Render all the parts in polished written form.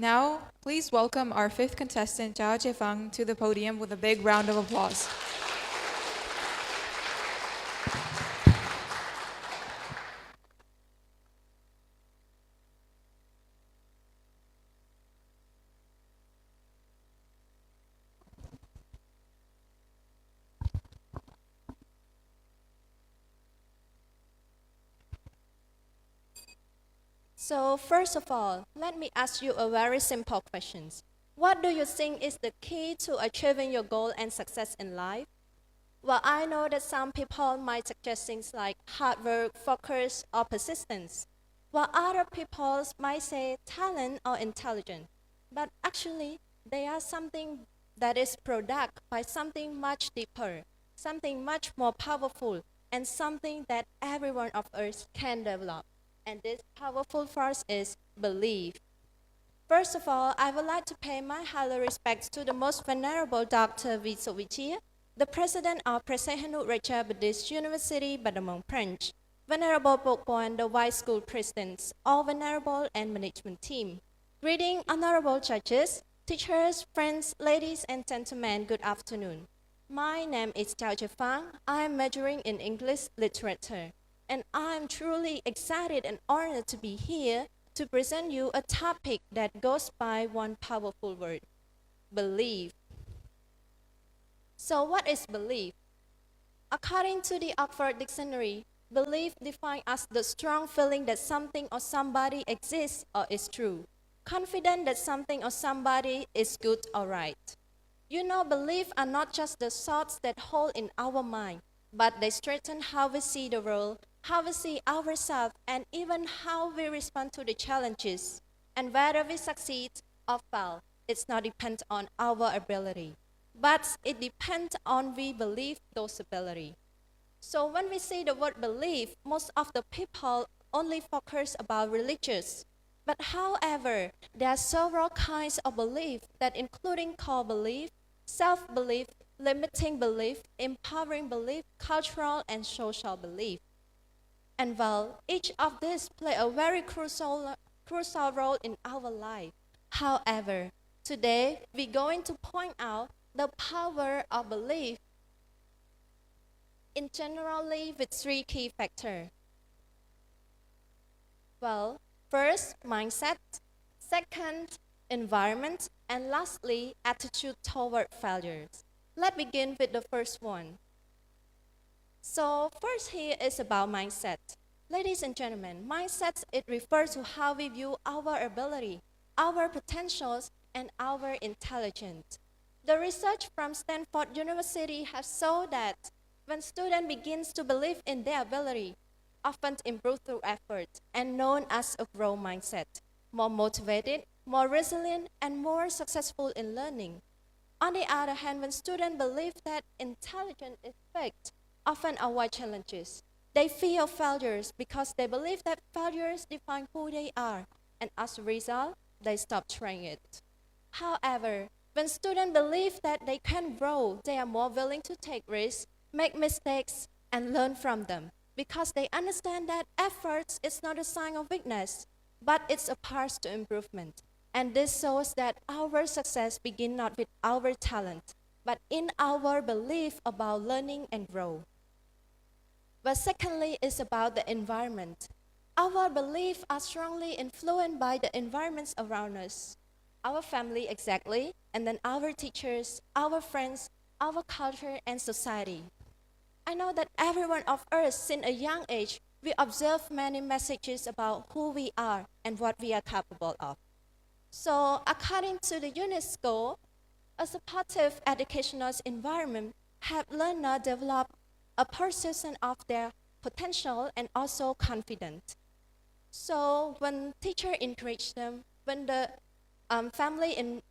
Now, please welcome our fifth contestant, Chao Chefang, to the podium with a big round of applause. So first of all, let me ask you a very simple question. What do you think is the key to achieving your goal and success in life? Well, I know that some people might suggest things like hard work, focus, or persistence, while other people might say talent or intelligence. But actually, they are something that is product by something much deeper, something much more powerful, and something that every one of us can develop. And this powerful force is belief. First of all, I would like to pay my highly respects to the most venerable Doctor Vy Sovechea, the president of Sihanouk Buddhist University, Battambang Brand, Venerable Bok Pan, the Vice School Presidents, all venerable and management team. Greeting honorable judges, teachers, friends, ladies and gentlemen, good afternoon. My name is Chao Chefang. I am majoring in English literature, and I am truly excited and honored to be here to present you a topic that goes by one powerful word, belief. So what is belief? According to the Oxford Dictionary, belief defines as the strong feeling that something or somebody exists or is true, confident that something or somebody is good or right. You know, beliefs are not just the thoughts that hold in our mind, but they strengthen how we see the world, how we see ourselves, and even how we respond to the challenges. And whether we succeed or fail, it's not depend on our ability, but it depends on we believe those ability. So when we say the word belief, most of the people only focus about religious. But however, there are several kinds of belief that including core belief, self-belief, limiting belief, empowering belief, cultural and social belief. And well, each of these play a very crucial role in our life. However, today we're going to point out the power of belief in generally with three key factors. Well, first, mindset, second, environment, and lastly, attitude toward failures. Let's begin with the first one. So first here is about mindset. Ladies and gentlemen, mindset, it refers to how we view our ability, our potentials, and our intelligence. The research from Stanford University has shown that when student begins to believe in their ability, often improve through effort and known as a growth mindset, more motivated, more resilient, and more successful in learning. On the other hand, when students believe that intelligence is fake, often avoid challenges. They fear failures because they believe that failures define who they are, and as a result, they stop trying it. However, when students believe that they can grow, they are more willing to take risks, make mistakes, and learn from them because they understand that effort is not a sign of weakness, but it's a path to improvement. And this shows that our success begins not with our talent, but in our belief about learning and growth. But secondly, is about the environment. Our beliefs are strongly influenced by the environments around us. Our family exactly, and then our teachers, our friends, our culture, and society. I know that every one of us, since a young age, we observe many messages about who we are and what we are capable of. So according to the UNESCO, a supportive educational environment helps learners develop a perception of their potential and also confidence. So when teacher encourage them, when the family in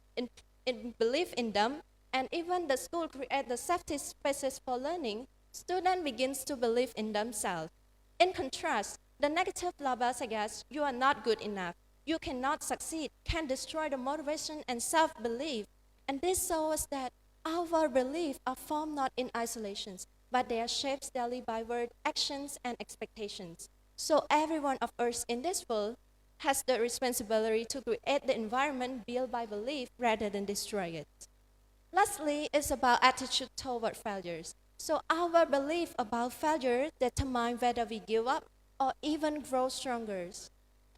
believe in them, and even the school create the safety spaces for learning, student begins to believe in themselves. In contrast, the negative labels suggest you are not good enough, you cannot succeed, can destroy the motivation and self-belief. And this shows that our beliefs are formed not in isolation, but they are shaped daily by word, actions, and expectations. So every one of us in this world has the responsibility to create the environment built by belief rather than destroy it. Lastly, it's about attitude toward failures. So our belief about failure determines whether we give up or even grow stronger.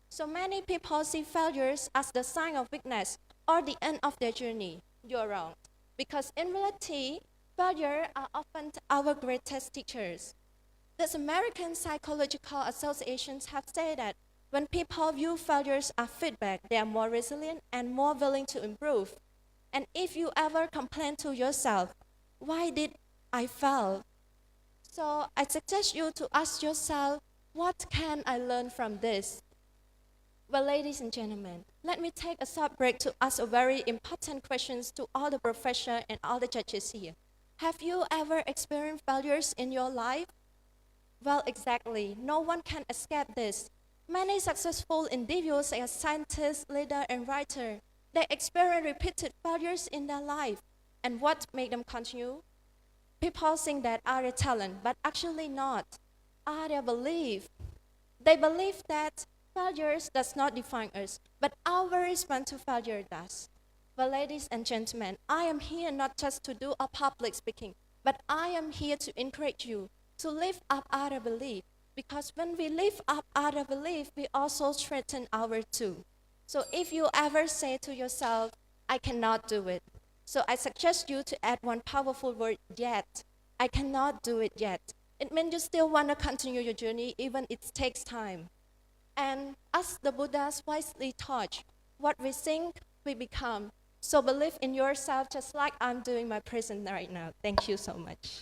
So many people see failures as the sign of weakness or the end of their journey. You're wrong. Because in reality, failure are often our greatest teachers. The American Psychological Associations have said that when people view failures as feedback, they are more resilient and more willing to improve. And if you ever complain to yourself, why did I fail? So I suggest you to ask yourself, what can I learn from this? Well, ladies and gentlemen, let me take a short break to ask a very important question to all the professors and all the judges here. Have you ever experienced failures in your life? Well, exactly. No one can escape this. Many successful individuals, such as scientists, leaders, and writers, they experience repeated failures in their life. And what made them continue? People think that are their talent, but actually not. Are their belief. They believe that failures does not define us, but our response to failure does. Well, ladies and gentlemen, I am here not just to do a public speaking, but I am here to encourage you to lift up our belief. Because when we lift up our belief, we also strengthen our too. So if you ever say to yourself, I cannot do it, so I suggest you to add one powerful word, yet. I cannot do it yet. It means you still want to continue your journey, even it takes time. And as the Buddhas wisely taught, what we think, we become. So believe in yourself just like I'm doing my present right now. Thank you so much.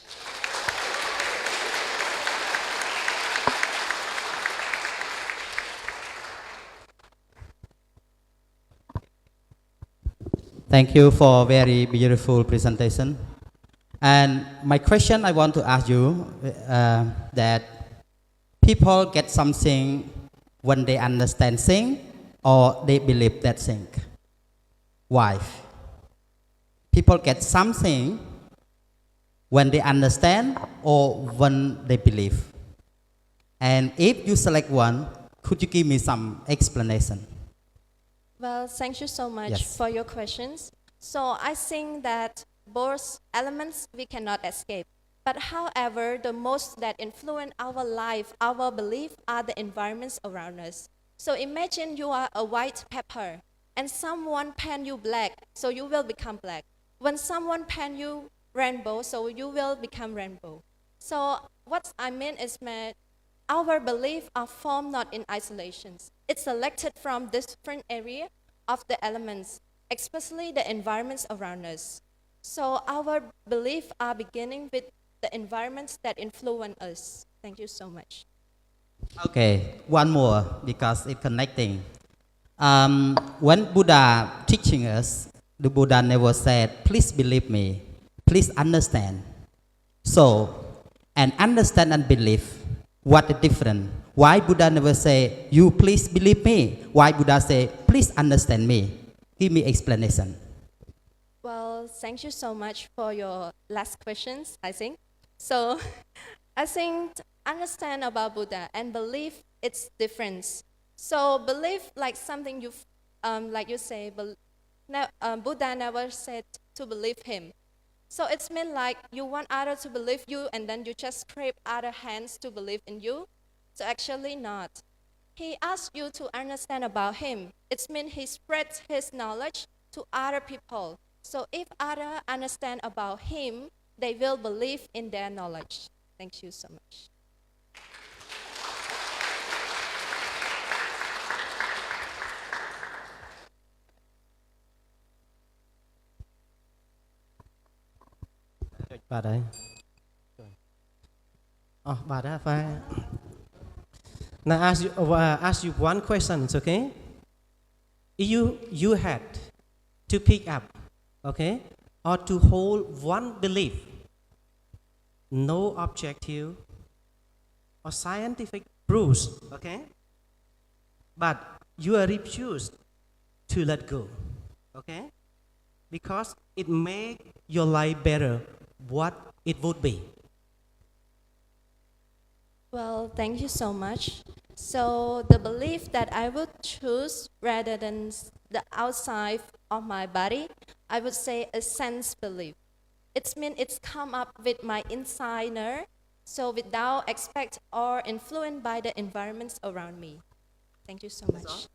Thank you for very beautiful presentation. And my question I want to ask you that people get something when they understand thing or they believe that thing. Why? People get something when they understand or when they believe. And if you select one, could you give me some explanation? Well, thank you so much Yes. for your questions. So I think that both elements we cannot escape. But however, the most that influence our life, our belief, are the environments around us. So imagine you are a white pepper and someone paint you black, so you will become black. When someone paint you rainbow, so you will become rainbow. So what I mean is that our beliefs are formed not in isolations. It's selected from different areas of the elements, especially the environments around us. So our beliefs are beginning with the environments that influence us. Thank you so much. Okay, one more because it's connecting. When Buddha teaching us, the Buddha never said, please believe me, please understand. So, and understand and believe, what the difference? Why Buddha never say, you please believe me? Why Buddha say, please understand me? Give me explanation. Well, thank you so much for your last questions, I think. So, I think understand about Buddha and believe it's different. So, believe like something like you say, Buddha never said to believe him. So it's mean like you want others to believe you and then you just scrape other hands to believe in you. So actually not. He asked you to understand about him. It's mean he spreads his knowledge to other people. So if others understand about him, they will believe in their knowledge. Thank you so much. Bà đây. Oh, bà đã phải. Now ask you one question, it's okay? You had to pick up, okay, or to hold one belief, no objective or scientific proofs, okay? But you are refused to let go, okay? Because it make your life better, what it would be. Well, thank you so much. So the belief that I would choose rather than the outside of my body, I would say a sense belief. It means it's come up with my insider, so without expect or influenced by the environments around me. Thank you so much.